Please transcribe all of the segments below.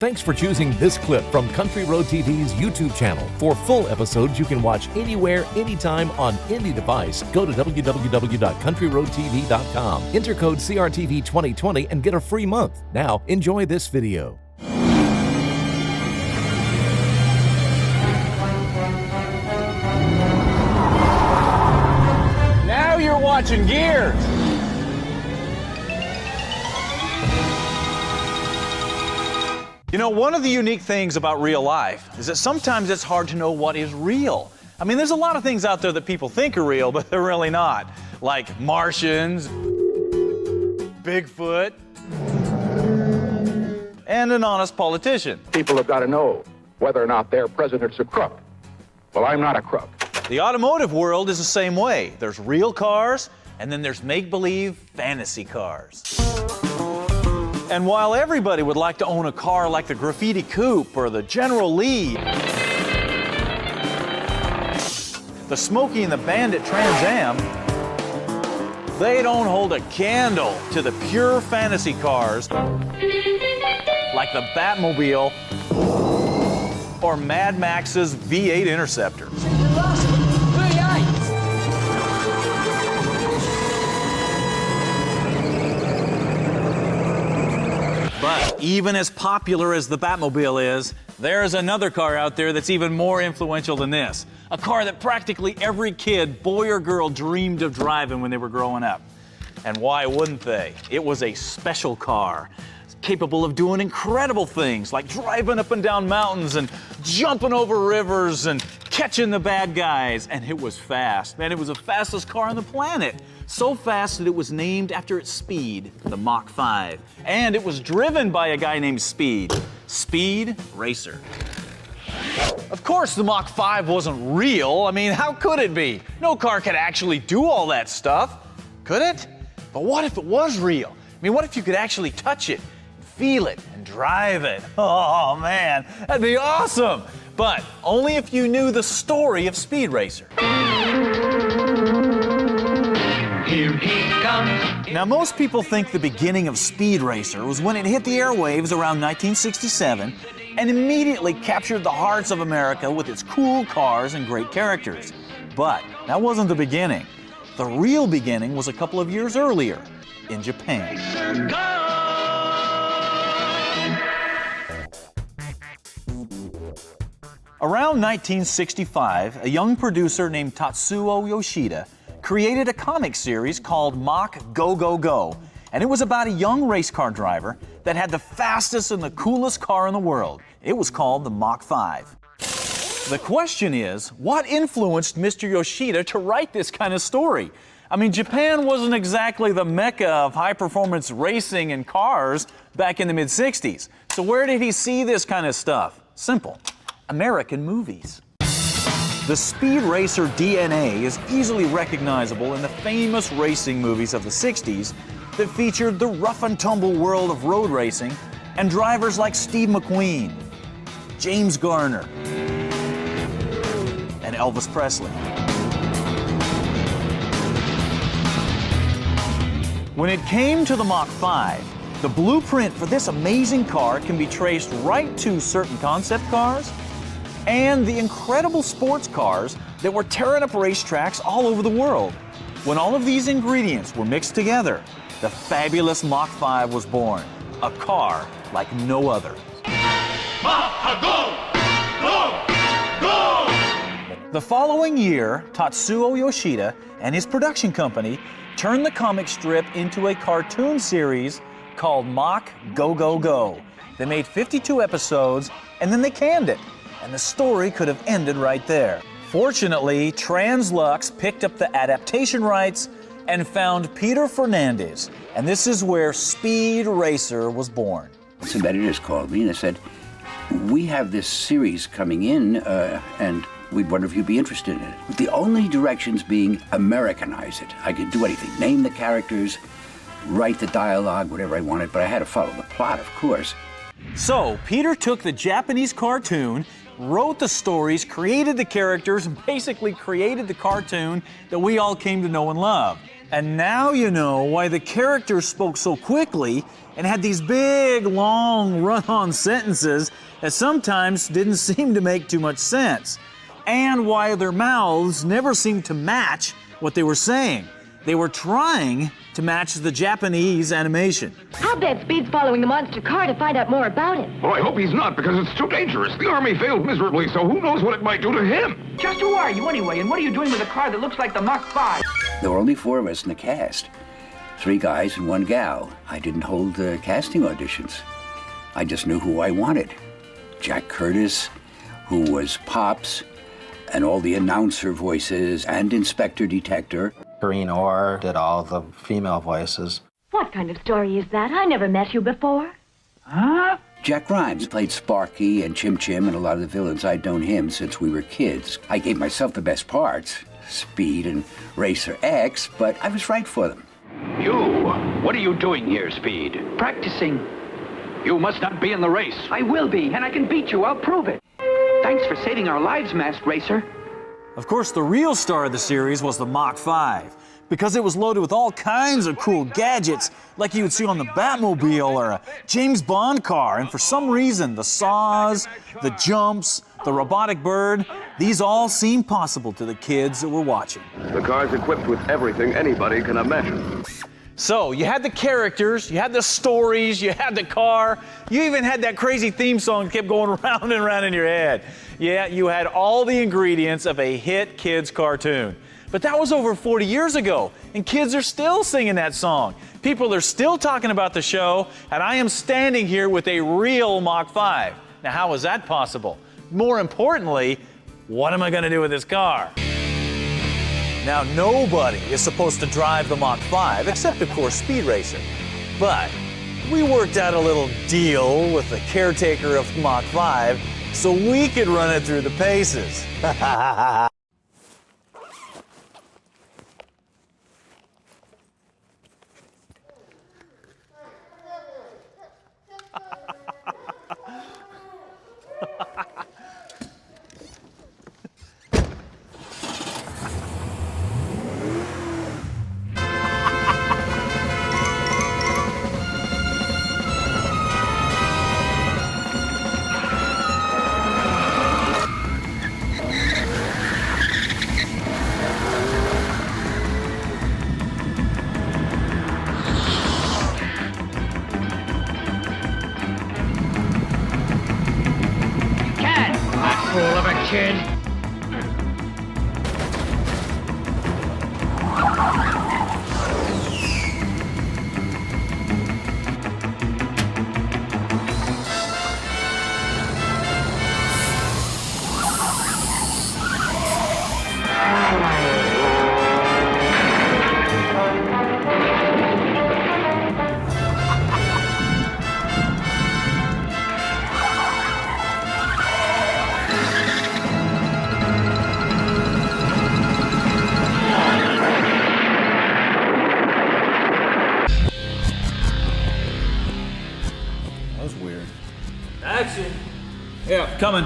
Thanks for choosing this clip from Country Road TV's YouTube channel. For full episodes you can watch anywhere, anytime on any device. Go to www.countryroadtv.com. Enter code CRTV 2020 and get a free month. Now, enjoy this video. Now you're watching Gearz. You know, one of the unique things about real life is that sometimes it's hard to know what is real. I mean, there's a lot of things out there that people think are real, but they're really not. Like Martians, Bigfoot, and an honest politician. People have got to know whether or not their president's a crook. Well, I'm not a crook. The automotive world is the same way. There's real cars, and then there's make-believe fantasy cars. And while everybody would like to own a car like the Graffiti Coupe or the General Lee, the Smokey and the Bandit Trans Am, they don't hold a candle to the pure fantasy cars like the Batmobile or Mad Max's V8 Interceptor. But even as popular as the Batmobile is, there's another car out there that's even more influential than this. A car that practically every kid, boy or girl, dreamed of driving when they were growing up. And why wouldn't they? It was a special car, capable of doing incredible things like driving up and down mountains and jumping over rivers and catching the bad guys. And it was fast. Man, it was the fastest car on the planet. So fast that it was named after its speed, the Mach 5. And it was driven by a guy named Speed Racer. Of course, the Mach 5 wasn't real. I mean, how could it be? No car could actually do all that stuff, could it? But what if it was real? I mean, what if you could actually touch it, feel it, and drive it? Oh, man, that'd be awesome. But only if you knew the story of Speed Racer. Here he comes. Now, most people think the beginning of Speed Racer was when it hit the airwaves around 1967 and immediately captured the hearts of America with its cool cars and great characters. But that wasn't the beginning. The real beginning was a couple of years earlier, in Japan. Around 1965, a young producer named Tatsuo Yoshida created a comic series called Mach Go Go Go, and it was about a young race car driver that had the fastest and the coolest car in the world. It was called the Mach 5. The question is, what influenced Mr. Yoshida to write this kind of story? I mean, Japan wasn't exactly the mecca of high-performance racing and cars back in the mid-60s. So where did he see this kind of stuff? Simple. American movies. The Speed Racer DNA is easily recognizable in the famous racing movies of the 60s that featured the rough-and-tumble world of road racing and drivers like Steve McQueen, James Garner, and Elvis Presley. When it came to the Mach 5, the blueprint for this amazing car can be traced right to certain concept cars and the incredible sports cars that were tearing up racetracks all over the world. When all of these ingredients were mixed together, the fabulous Mach 5 was born, a car like no other. Mach, go! Go! Go! The following year, Tatsuo Yoshida and his production company turned the comic strip into a cartoon series called Mach Go Go Go. They made 52 episodes and then they canned it. And the story could have ended right there. Fortunately, Translux picked up the adaptation rights and found Peter Fernandez, and this is where Speed Racer was born. Some editors called me and they said, we have this series coming in, and we'd wonder if you'd be interested in it. The only directions being Americanize it. I could do anything, name the characters, write the dialogue, whatever I wanted, but I had to follow the plot, of course. So, Peter took the Japanese cartoon, wrote the stories, created the characters, and basically created the cartoon that we all came to know and love. And now you know why the characters spoke so quickly and had these big, long, run-on sentences that sometimes didn't seem to make too much sense. And why their mouths never seemed to match what they were saying. They were trying to match the Japanese animation. I'll bet Speed's following the monster car to find out more about it. Well, I hope he's not, because it's too dangerous. The Army failed miserably, so who knows what it might do to him? Just who are you anyway, and what are you doing with a car that looks like the Mach 5? There were only 4 of us in the cast. 3 guys and 1 gal. I didn't hold casting auditions. I just knew who I wanted. Jack Curtis, who was Pops, and all the announcer voices, and Inspector Detector. Corrine Orr did all the female voices. What kind of story is that? I never met you before. Huh? Jack Grimes played Sparky and Chim Chim and a lot of the villains. I'd known him since we were kids. I gave myself the best parts, Speed and Racer X, but I was right for them. You, what are you doing here, Speed? Practicing. You must not be in the race. I will be, and I can beat you. I'll prove it. Thanks for saving our lives, Masked Racer. Of course, the real star of the series was the Mach 5, because it was loaded with all kinds of cool gadgets like you would see on the Batmobile or a James Bond car. And for some reason, the saws, the jumps, the robotic bird, these all seemed possible to the kids that were watching. The car's equipped with everything anybody can imagine. So, you had the characters, you had the stories, you had the car, you even had that crazy theme song that kept going round and round in your head. Yeah, you had all the ingredients of a hit kids cartoon. But that was over 40 years ago, and kids are still singing that song. People are still talking about the show, and I am standing here with a real Mach 5. Now, how is that possible? More importantly, what am I going to do with this car? Now, nobody is supposed to drive the Mach 5, except, of course, Speed Racer. But we worked out a little deal with the caretaker of Mach 5 so we could run it through the paces. Fool of a kid. Action. Yeah, coming.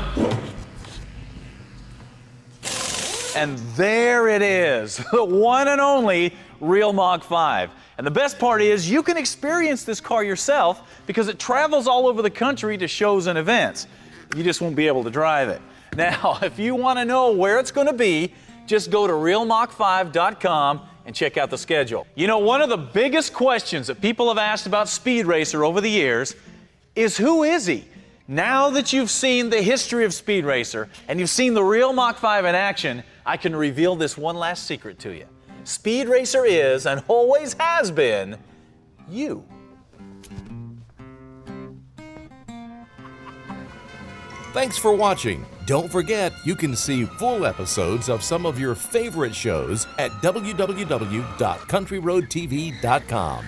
And there it is, the one and only real Mach 5. And the best part is you can experience this car yourself because it travels all over the country to shows and events. You just won't be able to drive it. Now, if you want to know where it's going to be, just go to realmach5.com and check out the schedule. You know, one of the biggest questions that people have asked about Speed Racer over the years is who is he? Now that you've seen the history of Speed Racer and you've seen the real Mach 5 in action, I can reveal this one last secret to you. Speed Racer is, and always has been, you. Thanks for watching. Don't forget, you can see full episodes of some of your favorite shows at www.countryroadtv.com.